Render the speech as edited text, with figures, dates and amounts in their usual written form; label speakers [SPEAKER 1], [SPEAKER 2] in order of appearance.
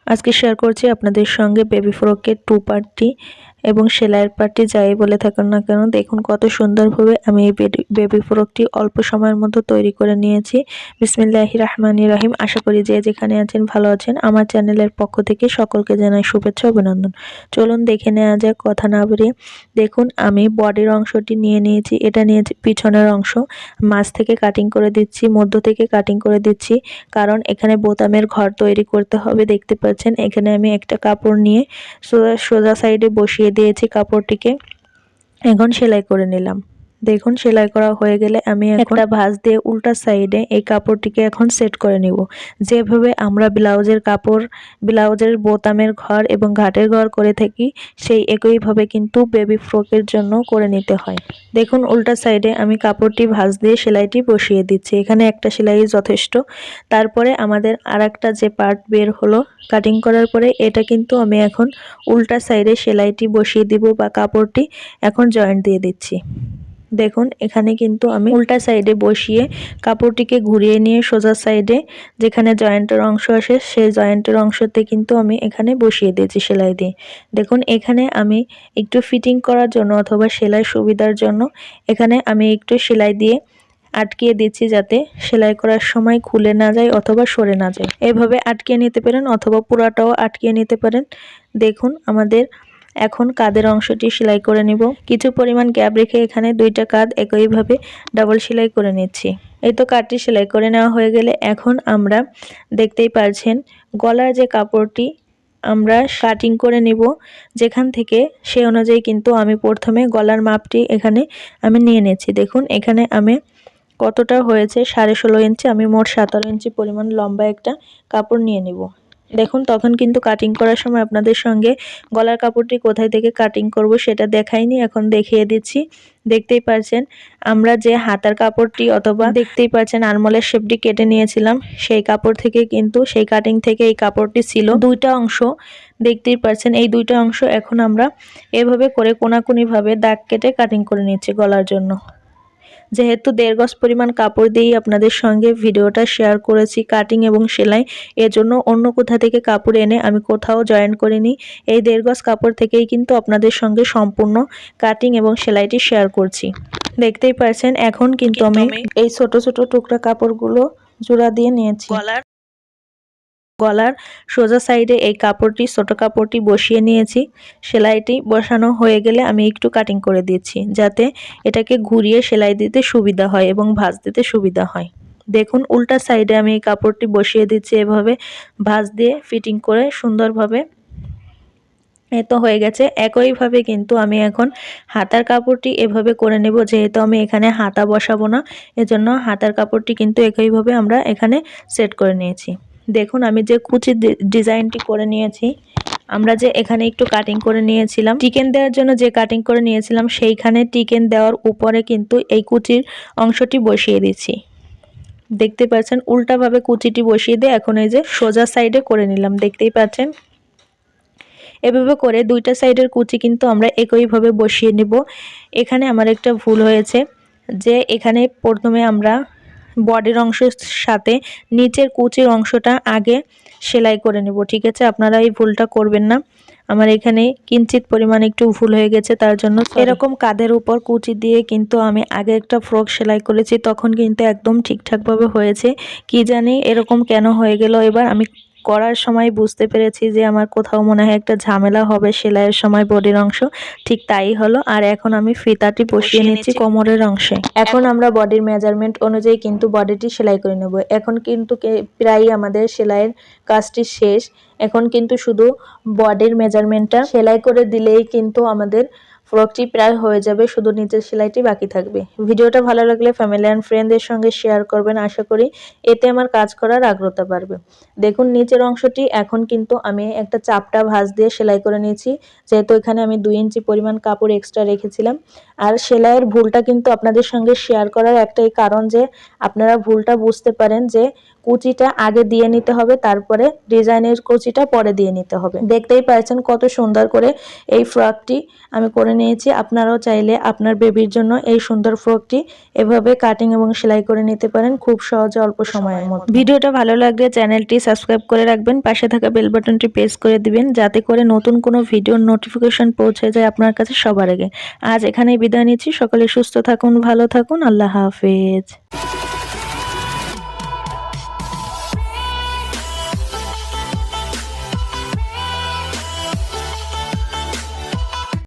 [SPEAKER 1] আজকে শেয়ার করছি আপনাদের সঙ্গে বেবি ফ্রকের টু পার্টটি এবং সেলাইয়ের পার্টটি যাই বলে থাকুন না কেন। দেখুন কত সুন্দরভাবে আমি এই বেবি ফ্রকটি অল্প সময়ের মধ্যে তৈরি করে নিয়েছি। বিসমিল্লাহির রহমানির রহিম। আশা করি যে যেখানে আছেন ভালো আছেন। আমার চ্যানেলের পক্ষ থেকে সকলকে জানাই শুভেচ্ছা অভিনন্দন। চলুন দেখে নেওয়া যাক কথা না বাড়িয়ে। দেখুন আমি বডির অংশটি নিয়ে নিয়েছি, এটা নিয়েছি পিছনের অংশ। মাঝ থেকে কাটিং করে দিচ্ছি, মধ্য থেকে কাটিং করে দিচ্ছি, কারণ এখানে বোতামের ঘর তৈরি করতে হবে। দেখতে পাচ্ছেন এখানে আমি একটা কাপড় নিয়ে সোজা সাইডে বসিয়ে দিয়েছি কাপড়টিকে। এখন সেলাই করে নিলাম। দেখুন সেলাই করা হয়ে গেলে আমি একটা ভাঁজ দিয়ে উল্টা সাইডে এই কাপড়টিকে এখন সেট করে নিব। যেভাবে আমরা ব্লাউজের বোতামের ঘর এবং ঘাটের ঘর করে থাকি, সেই একইভাবে কিন্তু বেবি ফ্রকের জন্য করে নিতে হয়। দেখুন উল্টা সাইডে আমি কাপড়টি ভাঁজ দিয়ে সেলাইটি বসিয়ে দিচ্ছি। এখানে একটা সেলাই যথেষ্ট। তারপরে আমাদের আরেকটা যে পার্ট বের হলো কাটিং করার পরে, এটা কিন্তু আমি এখন উল্টা সাইডে সেলাইটি বসিয়ে দিব বা কাপড়টি এখন জয়েন্ট দিয়ে দিচ্ছি। দেখুন এখানে কিন্তু আমি উল্টা সাইডে বসিয়ে কাপড়টিকে ঘুরিয়ে নিয়ে সোজা সাইডে যেখানে জয়েন্টের অংশ আসে সেই জয়েন্টের অংশতে কিন্তু আমি এখানে বসিয়ে দিয়েছি সেলাই দিয়ে। দেখুন এখানে আমি একটু ফিটিং করার জন্য অথবা সেলাই সুবিধার জন্য এখানে আমি একটু সেলাই দিয়ে আটকিয়ে দিচ্ছি, যাতে সেলাই করার সময় খুলে না যায় অথবা সরে না যায়। এভাবে আটকিয়ে নিতে পারেন অথবা পুরাটাও আটকিয়ে নিতে পারেন। দেখুন আমাদের এখন কাঁধের অংশটি সেলাই করে নিব। কিছু পরিমাণ গ্যাপ রেখে এখানে দুইটা কাঁধ একইভাবে ডাবল সেলাই করে নিচ্ছি। এই তো কাঁধটি সেলাই করে নেওয়া হয়ে গেলে এখন আমরা দেখতেই পাচ্ছেন গলার যে কাপড়টি আমরা কাটিং করে নিব যেখান থেকে, সেই অনুযায়ী কিন্তু আমি প্রথমে গলার মাপটি এখানে আমি নিয়ে নিয়েছি। দেখুন এখানে আমি কতটা হয়েছে 16.5 ইঞ্চি, আমি মোট 17 ইঞ্চি পরিমাণ লম্বা একটা কাপড় নিয়ে নিব। দেখুন তখন কিন্তু কাটিং করার সময় আপনাদের সঙ্গে গলার কাপড়টি কোথায় থেকে কাটিং করব সেটা দেখাইনি, এখন দেখিয়ে দিচ্ছি। দেখতেই পাচ্ছেন আমরা যে হাতার কাপড়টি অথবা দেখতেই পাচ্ছেন আরমোলের শেপটি কেটে নিয়েছিলাম, সেই কাপড় থেকে কিন্তু সেই কাটিং থেকে এই কাপড়টি ছিল দুইটা অংশ। দেখতেই পাচ্ছেন এই দুইটা অংশ এখন আমরা এভাবে করে কোনাকুনিভাবে দাগ কেটে কাটিং করে নিচ্ছি গলার জন্য। যেহেতু 1.5 গজ পরিমাণ কাপড় দিয়েই আপনাদের সঙ্গে ভিডিওটা শেয়ার করেছি কাটিং এবং সেলাই, এজন্য অন্য কোথা থেকে কাপড় এনে আমি কোথাও জয়েন করিনি। এই 1.5 গজ কাপড় থেকেই কিন্তু আপনাদের সঙ্গে সম্পূর্ণ কাটিং এবং সেলাইটি শেয়ার করছি। দেখতেই পাচ্ছেন এখন কিন্তু আমি এই ছোট ছোট টুকরা কাপড়গুলো জোড়া দিয়ে নিয়েছি। গলার সোজা সাইডে এই কাপড়টি ছোট কাপড়টি বসিয়ে নিয়েছি। সেলাইটি বসানো হয়ে গেলে আমি একটু কাটিং করে দিচ্ছি, যাতে এটাকে ঘুরিয়ে সেলাই দিতে সুবিধা হয় এবং ভাঁজ দিতে সুবিধা হয়। দেখুন উল্টা সাইডে আমি এই কাপড়টি বসিয়ে দিচ্ছি, এভাবে ভাঁজ দিয়ে ফিটিং করে সুন্দরভাবে। এই তো হয়ে গেছে। একইভাবে কিন্তু আমি এখন হাতার কাপড়টি এভাবে করে নেব, যেহেতু আমি এখানে হাতা বসাবো না, এজন্য হাতার কাপড়টি কিন্তু একইভাবে আমরা এখানে সেট করে নিয়েছি। দেখুন আমি যে কুচির ডিজাইনটি করে নিয়েছি, আমরা যে এখানে একটু কাটিং করে নিয়েছিলাম টিকেন দেওয়ার জন্য, যে কাটিং করে নিয়েছিলাম সেইখানে টিকেন দেওয়ার উপরে কিন্তু এই কুচির অংশটি বসিয়ে দিচ্ছি। দেখতে পাচ্ছেন উল্টাভাবে কুচিটি বসিয়ে দিয়ে এখন এই যে সোজা সাইডে করে নিলাম। দেখতেই পাচ্ছেন এভাবে করে দুইটা সাইডের কুচি কিন্তু আমরা একইভাবে বসিয়ে নেব। এখানে আমার একটা ভুল হয়েছে, যে এখানে প্রথমে আমরা বডির অংশের সাথে নিচের কুচির অংশটা আগে সেলাই করে নেব। ঠিক আছে, আপনারা এই ভুলটা করবেন না। আমার এখানে কিঞ্চিত পরিমাণ একটু ভুল হয়ে গেছে, তার জন্য এরকম কাঁধের উপর কুচি দিয়ে কিন্তু আমি আগে একটা ফ্রক সেলাই করেছি, তখন কিন্তু একদম ঠিকঠাকভাবে হয়েছে। কি জানি এরকম কেন হয়ে গেল, এবার আমি করার সময় বুঝতে পেরেছি যে আমার কোথাও মনে হয় একটা ঝামেলা হবে সেলাইয়ের সময় বডির অংশ, ঠিক তাই হলো। আর এখন আমি ফিতাটি বসিয়ে নিচ্ছি কোমরের অংশে। এখন আমরা বডির মেজারমেন্ট অনুযায়ী কিন্তু বডিটি সেলাই করে নেব। এখন কিন্তু প্রায় আমাদের সেলাইয়ের কাজটি শেষ। এখন কিন্তু শুধু বডির মেজারমেন্টটা সেলাই করে দিলেই কিন্তু আমাদের ফ্রকটি প্রায় হয়ে যাবে, শুধু নিচের সেলাইটি বাকি থাকবে। ভিডিওটা ভালো লাগলে ফ্যামিলি অ্যান্ড ফ্রেন্ডদের সঙ্গে শেয়ার করবেন, আশা করি এতে আমার কাজ করার আগ্রহতা বাড়বে। দেখুন নিচের অংশটি এখন কিন্তু আমি একটা চাপটা ভাঁজ দিয়ে সেলাই করে নিয়েছি, যেহেতু এখানে আমি 2 ইঞ্চি পরিমাণ কাপড় এক্সট্রা রেখেছিলাম। আর সেলাইয়ের ভুলটা কিন্তু আপনাদের সঙ্গে শেয়ার করার একটাই কারণ, যে আপনারা ভুলটা বুঝতে পারেন যে কুচিটা আগে দিয়ে নিতে হবে, তারপরে ডিজাইনের কুচিটা পরে দিয়ে নিতে হবে। দেখতেই পাচ্ছেন কত সুন্দর করে এই ফ্রকটি আমি করে নিয়েছি। আপনারাও চাইলে আপনার বেবির জন্য এই সুন্দর ফ্রকটি এভাবে কাটিং এবং সেলাই করে নিতে পারেন খুব সহজে অল্প সময়ের মধ্যে। ভিডিওটা ভালো লাগলে চ্যানেলটি সাবস্ক্রাইব করে রাখবেন, পাশে থাকা বেল বাটনটি প্রেস করে দিবেন যাতে করে নতুন কোনো ভিডিওর নোটিফিকেশন পৌঁছে যায় আপনার কাছে সবার আগে। আজ এখানেই বিদায় নিচ্ছি। সকলে সুস্থ থাকুন, ভালো থাকুন। আল্লাহ হাফেজ।